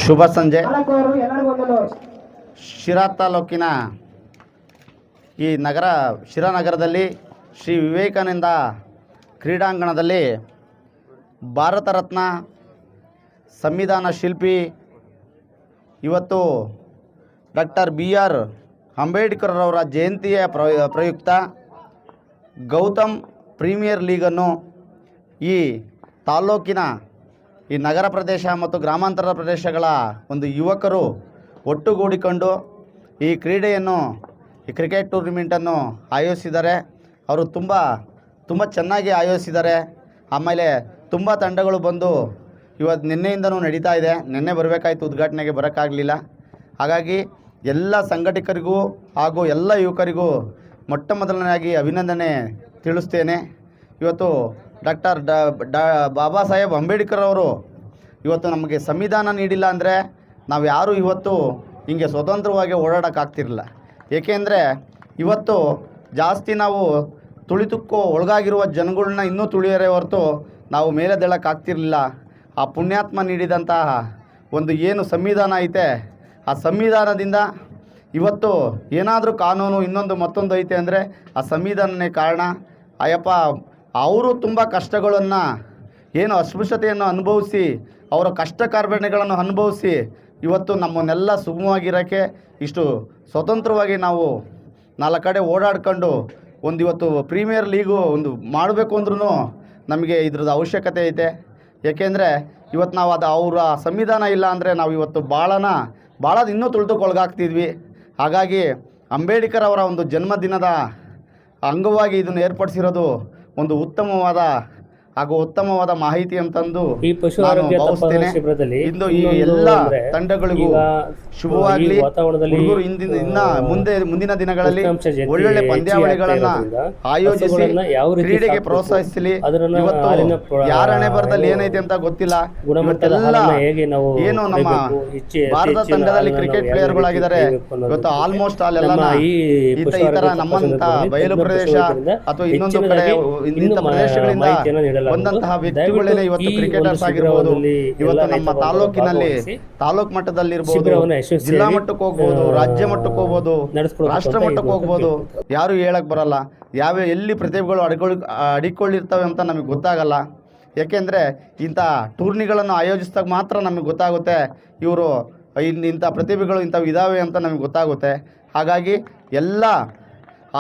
ಶುಭ ಸಂಜೆ. ಶಿರಾ ತಾಲೂಕಿನ ಈ ಶಿರಾ ನಗರದಲ್ಲಿ ಶ್ರೀ ವಿವೇಕಾನಂದ ಕ್ರೀಡಾಂಗಣದಲ್ಲಿ ಭಾರತ ರತ್ನ ಸಂವಿಧಾನ ಶಿಲ್ಪಿ ಇವತ್ತು ಡಾಕ್ಟರ್ BR ಅಂಬೇಡ್ಕರ್ ಅವರ ಜಯಂತಿಯ ಪ್ರಯುಕ್ತ ಗೌತಮ್ ಪ್ರೀಮಿಯರ್ ಲೀಗನ್ನು ಈ ತಾಲೂಕಿನ ಈ ನಗರ ಪ್ರದೇಶ ಮತ್ತು ಗ್ರಾಮಾಂತರ ಪ್ರದೇಶಗಳ ಒಂದು ಯುವಕರು ಒಟ್ಟುಗೂಡಿಕೊಂಡು ಈ ಕ್ರೀಡೆಯನ್ನು ಈ ಕ್ರಿಕೆಟ್ ಟೂರ್ನಿಮೆಂಟನ್ನು ಆಯೋಜಿಸಿದ್ದಾರೆ. ಅವರು ತುಂಬ ಚೆನ್ನಾಗಿ ಆಯೋಜಿಸಿದ್ದಾರೆ. ಆಮೇಲೆ ತುಂಬ ತಂಡಗಳು ಬಂದು ಇವತ್ತು ನಿನ್ನೆಯಿಂದನೂ ನಡೀತಾ ಇದೆ. ನಿನ್ನೆ ಬರಬೇಕಾಯಿತು, ಉದ್ಘಾಟನೆಗೆ ಬರೋಕ್ಕಾಗಲಿಲ್ಲ. ಹಾಗಾಗಿ ಎಲ್ಲ ಸಂಘಟಕರಿಗೂ ಹಾಗೂ ಎಲ್ಲ ಯುವಕರಿಗೂ ಮೊಟ್ಟ ಮೊದಲನೇದಾಗಿ ಅಭಿನಂದನೆ ತಿಳಿಸ್ತೇನೆ. ಇವತ್ತು ಡಾಕ್ಟರ್ ಬಾಬಾ ಸಾಹೇಬ್ ಅಂಬೇಡ್ಕರ್ ಅವರು ಇವತ್ತು ನಮಗೆ ಸಂವಿಧಾನ ನೀಡಿಲ್ಲ ಅಂದರೆ ನಾವು ಯಾರೂ ಇವತ್ತು ಹಿಂಗೆ ಸ್ವತಂತ್ರವಾಗಿ ಓಡಾಡೋಕ್ಕಾಗ್ತಿರಲಿಲ್ಲ. ಏಕೆಂದರೆ ಇವತ್ತು ಜಾಸ್ತಿ ನಾವು ತುಳಿತಕ್ಕೂ ಒಳಗಾಗಿರುವ ಜನಗಳನ್ನ ಇನ್ನೂ ತುಳಿಯರೇ ಹೊರತು ನಾವು ಮೇಲೆದ್ದೇಳಕ್ಕಾಗ್ತಿರಲಿಲ್ಲ. ಆ ಪುಣ್ಯಾತ್ಮ ನೀಡಿದಂತಹ ಒಂದು ಏನು ಸಂವಿಧಾನ ಐತೆ, ಆ ಸಂವಿಧಾನದಿಂದ ಇವತ್ತು ಏನಾದರೂ ಕಾನೂನು ಇನ್ನೊಂದು ಮತ್ತೊಂದು ಐತೆ ಅಂದರೆ ಆ ಸಂವಿಧಾನನೇ ಕಾರಣ. ಅಯ್ಯಪ್ಪ ಅವರು ತುಂಬ ಕಷ್ಟಗಳನ್ನು ಏನು ಅಸ್ಪೃಶ್ಯತೆಯನ್ನು ಅನುಭವಿಸಿ ಅವರ ಕಷ್ಟ ಕಾರ್ಪಣ್ಯಗಳನ್ನು ಅನುಭವಿಸಿ ಇವತ್ತು ನಮ್ಮನ್ನೆಲ್ಲ ಸುಗಮವಾಗಿರೋಕ್ಕೆ ಇಷ್ಟು ಸ್ವತಂತ್ರವಾಗಿ ನಾವು 4 ಕಡೆ ಓಡಾಡ್ಕೊಂಡು ಒಂದು ಇವತ್ತು ಪ್ರೀಮಿಯರ್ ಲೀಗು ಒಂದು ಮಾಡಬೇಕು ಅಂದ್ರೂ ನಮಗೆ ಇದ್ರದ್ದು ಅವಶ್ಯಕತೆ ಐತೆ. ಏಕೆಂದರೆ ಇವತ್ತು ನಾವು ಅವರ ಸಂವಿಧಾನ ಇಲ್ಲ ಅಂದರೆ ನಾವು ಇವತ್ತು ಭಾಳ ಇನ್ನೂ ತುಳಿತಕ್ಕೊಳಗಾಗ್ತಿದ್ವಿ. ಹಾಗಾಗಿ ಅಂಬೇಡ್ಕರ್ ಅವರ ಒಂದು ಜನ್ಮದಿನದ ಅಂಗವಾಗಿ ಇದನ್ನು ಏರ್ಪಡಿಸಿರೋದು ಒಂದು ಉತ್ತಮವಾದ ಮಾಹಿತಿ ಅಂತಂದು ನಾನು ಭಾವಿಸ್ತೇನೆ. ಇಂದು ಈ ಎಲ್ಲ ತಂಡಗಳಿಗೂ ಶುಭವಾಗಲಿ. ಹುಡುಗರು ಮುಂದಿನ ದಿನಗಳಲ್ಲಿ ಒಳ್ಳೊಳ್ಳೆ ಪಂದ್ಯಾವಳಿಗಳನ್ನು ಆಯೋಜಿಸಿ ಕ್ರೀಡೆಗೆ ಪ್ರೋತ್ಸಾಹಿಸಲಿ. ಇವತ್ತು ಯಾರ ಹಣೆ ಬರದಲ್ಲಿ ಏನೈತೆ ಅಂತ ಗೊತ್ತಿಲ್ಲ. ಇವತ್ತೆಲ್ಲ ಏನು ನಮ್ಮ ಭಾರತ ತಂಡದಲ್ಲಿ ಕ್ರಿಕೆಟ್ ಪ್ಲೇಯರ್ಗಳಾಗಿದ್ದಾರೆ. ಇವತ್ತು ಆಲ್ಮೋಸ್ಟ್ ಅಲ್ಲೆಲ್ಲ ಈ ತರ ನಮ್ಮಂತ ಬಯಲು ಪ್ರದೇಶ ಅಥವಾ ಇನ್ನೊಂದು ಕಡೆ ಇಂಥ ಪ್ರದೇಶಗಳಿಂದ ಬಂದಂತಹ ವ್ಯಕ್ತಿಗಳೇ ಇವತ್ತು ಕ್ರಿಕೆಟರ್ಸ್ ಆಗಿರ್ಬೋದು. ಇವತ್ತು ನಮ್ಮ ತಾಲೂಕಿನಲ್ಲಿ ತಾಲೂಕು ಮಟ್ಟದಲ್ಲಿರ್ಬೋದು, ಜಿಲ್ಲಾ ಮಟ್ಟಕ್ಕೆ ಹೋಗ್ಬೋದು, ರಾಜ್ಯ ಮಟ್ಟಕ್ಕೆ ಹೋಗ್ಬೋದು, ರಾಷ್ಟ್ರ ಮಟ್ಟಕ್ಕೆ ಹೋಗ್ಬೋದು. ಯಾರು ಹೇಳಕ್ ಬರಲ್ಲ ಎಲ್ಲಿ ಪ್ರತಿಭೆಗಳು ಅಡಿಕೊಳ್ಳಿರ್ತವೆ ಅಂತ ನಮಗೆ ಗೊತ್ತಾಗಲ್ಲ. ಯಾಕೆಂದರೆ ಇಂಥ ಟೂರ್ನಿಗಳನ್ನು ಆಯೋಜಿಸಿದಾಗ ಮಾತ್ರ ನಮಗೆ ಗೊತ್ತಾಗುತ್ತೆ ಇವರು ಇಂಥ ಪ್ರತಿಭೆಗಳು ಇಂಥವು ಇದ್ದಾವೆ ಅಂತ ನಮಗೆ ಗೊತ್ತಾಗುತ್ತೆ. ಹಾಗಾಗಿ ಎಲ್ಲ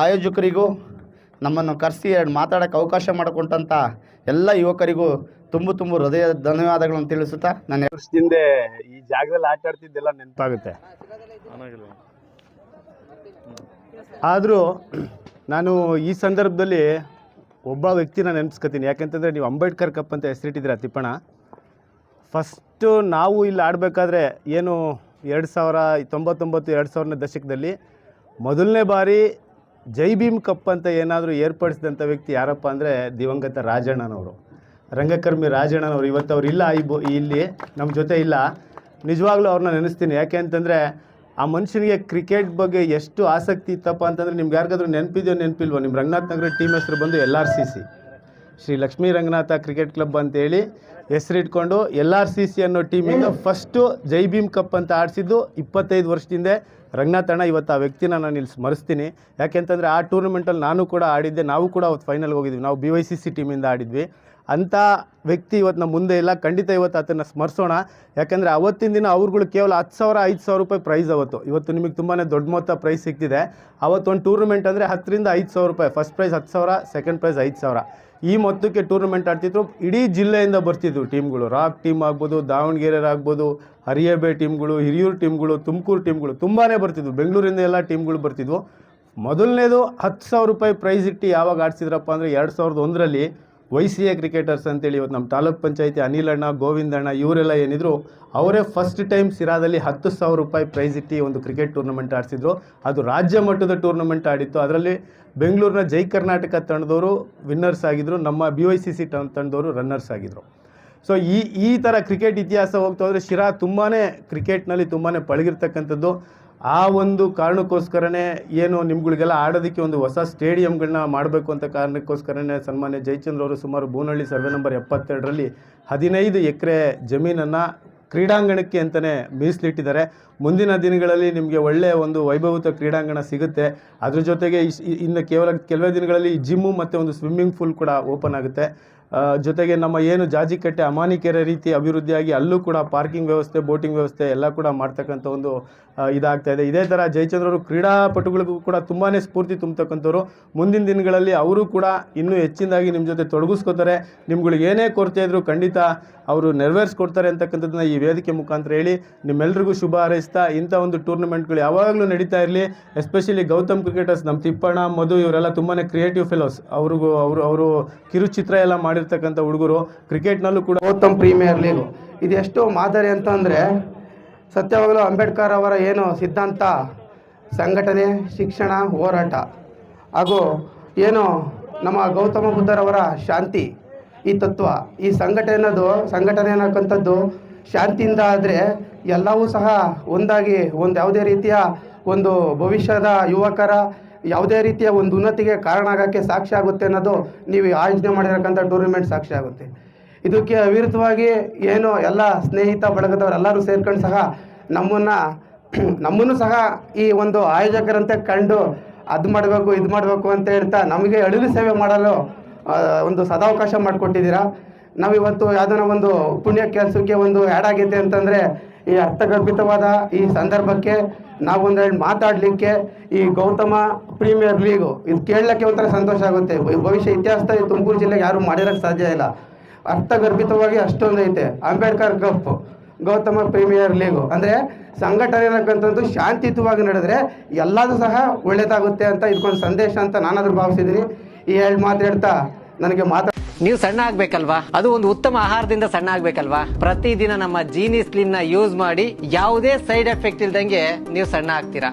ಆಯೋಜಕರಿಗೂ ನಮ್ಮನ್ನು ಕರೆಸಿ ಮಾತಾಡೋಕ್ಕೆ ಅವಕಾಶ ಮಾಡಿಕೊಟ್ಟಂಥ ಎಲ್ಲ ಯುವಕರಿಗೂ ತುಂಬ ಹೃದಯ ಧನ್ಯವಾದಗಳನ್ನು ತಿಳಿಸುತ್ತಾ ನಾನು ವರ್ಷದಿಂದ ಈ ಜಾಗದಲ್ಲಿ ಆಟ ಆಡ್ತಿದ್ದೆಲ್ಲ ನೆನಪಾಗುತ್ತೆ. ಆದರೂ ನಾನು ಈ ಸಂದರ್ಭದಲ್ಲಿ ಒಬ್ಬ ವ್ಯಕ್ತಿನ ನೆನೆಸ್ಕೊತೀನಿ. ಯಾಕೆಂತಂದರೆ ನೀವು ಅಂಬೇಡ್ಕರ್ ಕಪ್ ಅಂತ ಹೆಸರಿಟ್ಟಿದ್ದೀರ ತಿಪ್ಪಣ್ಣ. ಫಸ್ಟು ನಾವು ಇಲ್ಲಿ ಆಡಬೇಕಾದ್ರೆ ಏನು 2099-2000ನೇ ದಶಕದಲ್ಲಿ ಮೊದಲನೇ ಬಾರಿ ಜೈ ಭೀಮ್ ಕಪ್ ಅಂತ ಏನಾದರೂ ಏರ್ಪಡಿಸಿದಂಥ ವ್ಯಕ್ತಿ ಯಾರಪ್ಪ ಅಂದರೆ ದಿವಂಗತ ರಾಜಣ್ಣನವರು, ರಂಗಕರ್ಮಿ ರಾಜಣ್ಣನವರು. ಇವತ್ತು ಅವ್ರು ಇಲ್ಲ, ಇಲ್ಲಿ ನಮ್ಮ ಜೊತೆ ಇಲ್ಲ. ನಿಜವಾಗ್ಲೂ ಅವ್ರನ್ನ ನೆನೆಸ್ತೀನಿ. ಯಾಕೆ ಅಂತಂದರೆ ಆ ಮನುಷ್ಯನಿಗೆ ಕ್ರಿಕೆಟ್ ಬಗ್ಗೆ ಎಷ್ಟು ಆಸಕ್ತಿ ಇತ್ತಪ್ಪ ಅಂತಂದರೆ, ನಿಮ್ಗೆ ಯಾರಿಗಾದ್ರೂ ನೆನಪಿಲ್ವೋ, ನಿಮ್ಮ ರಂಗನಾಥ್ ನಗರ ಟೀಮ್ ಹೆಸರು ಬಂದು LRCC, Shri Lakshmi Ranganatha cricket club ಅಂತೇಳಿ ಹೆಸರಿಟ್ಕೊಂಡು LRCC ಅನ್ನೋ ಟೀಮಿಂದ ಫಸ್ಟು ಜೈ ಭೀಮ್ ಕಪ್ ಅಂತ ಆಡಿಸಿದ್ದು 25 ವರ್ಷದಿಂದ ರಂಗನಾಥ್ ಅಣ್ಣ. ಇವತ್ತು ಆ ವ್ಯಕ್ತಿನ ನಾನು ಇಲ್ಲಿ ಸ್ಮರಿಸ್ತೀನಿ. ಯಾಕೆಂತಂದರೆ ಆ ಟೂರ್ನಮೆಂಟಲ್ಲಿ ನಾನು ಕೂಡ ಆಡಿದ್ದೆ. ನಾವು ಕೂಡ ಅವತ್ತು ಫೈನಲ್ಗೆ ಹೋಗಿದ್ವಿ. ನಾವು BYCC ಟೀಮಿಂದ ಆಡಿದ್ವಿ. ಅಂಥ ವ್ಯಕ್ತಿ ಇವತ್ತು ನಮ್ಮ ಮುಂದೆ ಇಲ್ಲ. ಖಂಡಿತ ಇವತ್ತು ಅದನ್ನು ಸ್ಮರಿಸೋಣ. ಯಾಕೆಂದರೆ ಅವತ್ತಿನ ದಿನ ಅವ್ರುಗಳು ಕೇವಲ 10,000-5,000 ರೂಪಾಯಿ ಪ್ರೈಸ್ ಅವತ್ತು. ಇವತ್ತು ನಿಮಗೆ ತುಂಬಾ ದೊಡ್ಡ ಮೊತ್ತ ಪ್ರೈಸ್ ಸಿಗ್ತಿದೆ. ಅವತ್ತೊಂದು ಟೂರ್ನಮೆಂಟ್ ಅಂದರೆ 10,000-5,000 ರೂಪಾಯಿ. First prize 10,000, second prize 5,000. ಈ ಮೊತ್ತಕ್ಕೆ ಟೂರ್ನಮೆಂಟ್ ಆಡ್ತಿದ್ರು. ಇಡೀ ಜಿಲ್ಲೆಯಿಂದ ಬರ್ತಿದ್ವು ಟೀಮ್ಗಳು. ರಾಕ್ ಟೀಮ್ ಆಗ್ಬೋದು, ದಾವಣಗೆರೆ ಆಗ್ಬೋದು, ಹರಿಯಬೆ ಟೀಮ್ಗಳು, ಹಿರಿಯೂರು ಟೀಮ್ಗಳು, ತುಮಕೂರು ಟೀಮ್ಗಳು ತುಂಬಾ ಬರ್ತಿದ್ವು. ಬೆಂಗಳೂರಿಂದ ಎಲ್ಲ ಟೀಮ್ಗಳು ಬರ್ತಿದ್ವು. ಮೊದಲನೇದು 10,000 ರೂಪಾಯಿ ಪ್ರೈಸ್ ಇಟ್ಟು ಯಾವಾಗ ಆಡಿಸಿದ್ರಪ್ಪ ಅಂದರೆ 2001ರಲ್ಲಿ YCA ಕ್ರಿಕೆಟರ್ಸ್ ಅಂತೇಳಿ ಇವತ್ತು ನಮ್ಮ ತಾಲೂಕ್ ಪಂಚಾಯತಿ ಅನಿಲಣ್ಣ, ಗೋವಿಂದಣ್ಣ ಇವರೆಲ್ಲ ಏನಿದ್ರು ಅವರೇ ಫಸ್ಟ್ ಟೈಮ್ ಸಿರಾದಲ್ಲಿ 10,000 ರೂಪಾಯಿ ಪ್ರೈಸ್ ಇಟ್ಟು ಒಂದು ಕ್ರಿಕೆಟ್ ಟೂರ್ನಮೆಂಟ್ ಆಡಿಸಿದ್ರು. ಅದು ರಾಜ್ಯ ಮಟ್ಟದ ಟೂರ್ನಮೆಂಟ್ ಆಡಿತ್ತು. ಅದರಲ್ಲಿ ಬೆಂಗಳೂರಿನ ಜೈ ಕರ್ನಾಟಕ ತಂಡದವರು ವಿನ್ನರ್ಸ್ ಆಗಿದ್ದರು, ನಮ್ಮ BYCC ತಂಡದವರು ರನ್ನರ್ಸ್ ಆಗಿದ್ದರು. ಸೊ ಈ ಥರ ಕ್ರಿಕೆಟ್ ಇತಿಹಾಸ ಹೋಗ್ತಾ ಹೋದರೆ ಶಿರಾ ತುಂಬಾ ಕ್ರಿಕೆಟ್ನಲ್ಲಿ ತುಂಬಾ ಪಳಗಿರ್ತಕ್ಕಂಥದ್ದು. ಆ ಒಂದು ಕಾರಣಕ್ಕೋಸ್ಕರನೇ ಏನು ನಿಮ್ಗಳಿಗೆಲ್ಲ ಆಡೋದಕ್ಕೆ ಒಂದು ಹೊಸ ಸ್ಟೇಡಿಯಂಗಳನ್ನ ಮಾಡಬೇಕು ಅಂತ ಕಾರಣಕ್ಕೋಸ್ಕರನೇ ಸನ್ಮಾನ್ಯ ಜಯಚಂದ್ರ ಅವರು ಸುಮಾರು ಬೂನಹಳ್ಳಿ ಸರ್ವೆ ನಂಬರ್ 72ರಲ್ಲಿ 15 ಎಕರೆ ಜಮೀನನ್ನು ಕ್ರೀಡಾಂಗಣಕ್ಕೆ ಅಂತಲೇ ಮೀಸಲಿಟ್ಟಿದ್ದಾರೆ. ಮುಂದಿನ ದಿನಗಳಲ್ಲಿ ನಿಮಗೆ ಒಳ್ಳೆಯ ಒಂದು ವೈಭವಿತ ಕ್ರೀಡಾಂಗಣ ಸಿಗುತ್ತೆ. ಅದ್ರ ಜೊತೆಗೆ ಇನ್ನು ಕೆಲವೇ ದಿನಗಳಲ್ಲಿ ಜಿಮ್ಮು ಮತ್ತು ಒಂದು ಸ್ವಿಮ್ಮಿಂಗ್ ಪೂಲ್ ಕೂಡ ಓಪನ್ ಆಗುತ್ತೆ. ಜೊತೆಗೆ ನಮ್ಮ ಏನು ಜಾಜಿಕಟ್ಟೆ ಅಮಾನಿಕೆರೆ ರೀತಿ ಅಭಿವೃದ್ಧಿಯಾಗಿ ಅಲ್ಲೂ ಕೂಡ ಪಾರ್ಕಿಂಗ್ ವ್ಯವಸ್ಥೆ, ಬೋಟಿಂಗ್ ವ್ಯವಸ್ಥೆ ಎಲ್ಲ ಕೂಡ ಮಾಡ್ತಕ್ಕಂಥ ಒಂದು ಇದಾಗ್ತಾ ಇದೆ. ಇದೇ ಥರ ಜಯಚಂದ್ರವರು ಕ್ರೀಡಾಪಟುಗಳಿಗೂ ಕೂಡ ತುಂಬಾ ಸ್ಫೂರ್ತಿ ತುಂಬತಕ್ಕಂಥವ್ರು. ಮುಂದಿನ ದಿನಗಳಲ್ಲಿ ಅವರು ಕೂಡ ಇನ್ನೂ ಹೆಚ್ಚಿನದಾಗಿ ನಿಮ್ಮ ಜೊತೆ ತೊಡಗಿಸ್ಕೋತಾರೆ. ನಿಮ್ಗಳಿಗೆ ಏನೇ ಕೊರತೆ ಇದ್ದರೂ ಖಂಡಿತ ಅವರು ನೆರವೇರಿಸ್ಕೊಡ್ತಾರೆ ಅಂತಕ್ಕಂಥದ್ದನ್ನ ಈ ವೇದಿಕೆ ಮುಖಾಂತರ ಹೇಳಿ ನಿಮ್ಮೆಲ್ರಿಗೂ ಶುಭ ಹಾರೈಸ್ತಾ ಇಂಥ ಒಂದು ಟೂರ್ನಮೆಂಟ್ಗಳು ಯಾವಾಗಲೂ ನಡೀತಾ ಇರಲಿ. ಎಸ್ಪೆಷಲಿ ಗೌತಮ್ ಕ್ರಿಕೆಟರ್ಸ್, ನಮ್ಮ ತಿಪ್ಪಣ್ಣ, ಮಧು ಇವರೆಲ್ಲ ತುಂಬಾ ಕ್ರಿಯೇಟಿವ್ ಫೆಲೋಸ್. ಅವರು ಕಿರುಚಿತ್ರ ಎಲ್ಲ ಮಾಡಿರ್ತಕ್ಕಂಥ ಹುಡುಗರು. ಕ್ರಿಕೆಟ್ನಲ್ಲೂ ಕೂಡ ಗೌತಮ್ ಪ್ರೀಮಿಯರ್ ಲೀಗು ಇದು ಎಷ್ಟು ಮಾದರಿ ಅಂತಂದರೆ, ಸತ್ಯವಾಗಲೂ ಅಂಬೇಡ್ಕರ್ ಅವರ ಏನು ಸಿದ್ಧಾಂತ, ಸಂಘಟನೆ, ಶಿಕ್ಷಣ, ಹೋರಾಟ ಹಾಗೂ ಏನು ನಮ್ಮ ಗೌತಮ ಬುದ್ಧರವರ ಶಾಂತಿ, ಈ ತತ್ವ, ಈ ಸಂಘಟನೆ ಅನ್ನೋಕ್ಕಂಥದ್ದು ಶಾಂತಿಯಿಂದ ಆದರೆ ಎಲ್ಲವೂ ಸಹ ಒಂದಾಗಿ ಯಾವುದೇ ರೀತಿಯ ಒಂದು ಭವಿಷ್ಯದ ಯುವಕರ ಯಾವುದೇ ರೀತಿಯ ಒಂದು ಉನ್ನತಿಗೆ ಕಾರಣ ಆಗೋಕ್ಕೆ ಸಾಕ್ಷಿ ಆಗುತ್ತೆ ಅನ್ನೋದು ನೀವು ಆಯೋಜನೆ ಮಾಡಿರತಕ್ಕಂಥ ಟೂರ್ನಿಮೆಂಟ್ ಸಾಕ್ಷಿ ಆಗುತ್ತೆ. ಇದಕ್ಕೆ ವಿರುದ್ಧವಾಗಿ ಏನು ಎಲ್ಲ ಸ್ನೇಹಿತ ಬಳಗದವರೆಲ್ಲರೂ ಸೇರ್ಕೊಂಡು ಸಹ ನಮ್ಮನ್ನು ಸಹ ಈ ಒಂದು ಆಯೋಜಕರಂತೆ ಕಂಡು ಅದು ಮಾಡಬೇಕು ಇದು ಮಾಡಬೇಕು ಅಂತ ಹೇಳ್ತಾ ನಮಗೆ ಅಳಿಲು ಸೇವೆ ಮಾಡಲು ಒಂದು ಸದಾವಕಾಶ ಮಾಡಿಕೊಟ್ಟಿದ್ದೀರಾ. ನಾವಿವತ್ತು ಯಾವುದೋ ಒಂದು ಪುಣ್ಯ ಕೆಲಸಕ್ಕೆ ಒಂದು ಆ್ಯಡ್ ಆಗೈತೆ ಅಂತಂದರೆ ಈ ಅರ್ಥಗರ್ಭಿತವಾದ ಈ ಸಂದರ್ಭಕ್ಕೆ ನಾವೊಂದೆರಡು ಮಾತಾಡಲಿಕ್ಕೆ ಈ ಗೌತಮ ಪ್ರೀಮಿಯರ್ ಲೀಗು ಇದು ಕೇಳಲಿಕ್ಕೆ ಒಂಥರ ಸಂತೋಷ ಆಗುತ್ತೆ. ಭವಿಷ್ಯ ಇತಿಹಾಸದಲ್ಲಿ ತುಮಕೂರು ಜಿಲ್ಲೆಗೆ ಯಾರೂ ಮಾಡಿರೋಕ್ಕೆ ಸಾಧ್ಯ ಇಲ್ಲ. ಅರ್ಥಗರ್ಭಿತವಾಗಿ ಅಷ್ಟೊಂದು ಐತೆ. Ambedkar cup, Gautama premier league ಅಂದರೆ ಸಂಘಟನೆ ಅನ್ನಕ್ಕಂಥದ್ದು ಶಾಂತಿಯುತವಾಗಿ ನಡೆದರೆ ಎಲ್ಲದೂ ಸಹ ಒಳ್ಳೆಯದಾಗುತ್ತೆ ಅಂತ ಇದಕ್ಕೊಂದು ಸಂದೇಶ ಅಂತ ನಾನಾದರೂ ಭಾವಿಸಿದ್ದೀನಿ. ಈ ಎರಡು ಮಾತು ಹೇಳ್ತಾ ನನಗೆ ನೀವು ಸಣ್ಣ ಆಗ್ಬೇಕಲ್ವಾ? ಅದು ಒಂದು ಉತ್ತಮ ಆಹಾರದಿಂದ ಸಣ್ಣ ಆಗ್ಬೇಕಲ್ವಾ? ಪ್ರತಿದಿನ ನಮ್ಮ ಜೀನಿ ಸ್ಲಿಮ್ ನ ಯೂಸ್ ಮಾಡಿ ಯಾವುದೇ ಸೈಡ್ ಎಫೆಕ್ಟ್ ಇಲ್ದಂಗೆ ನೀವು ಸಣ್ಣ ಆಗ್ತೀರಾ.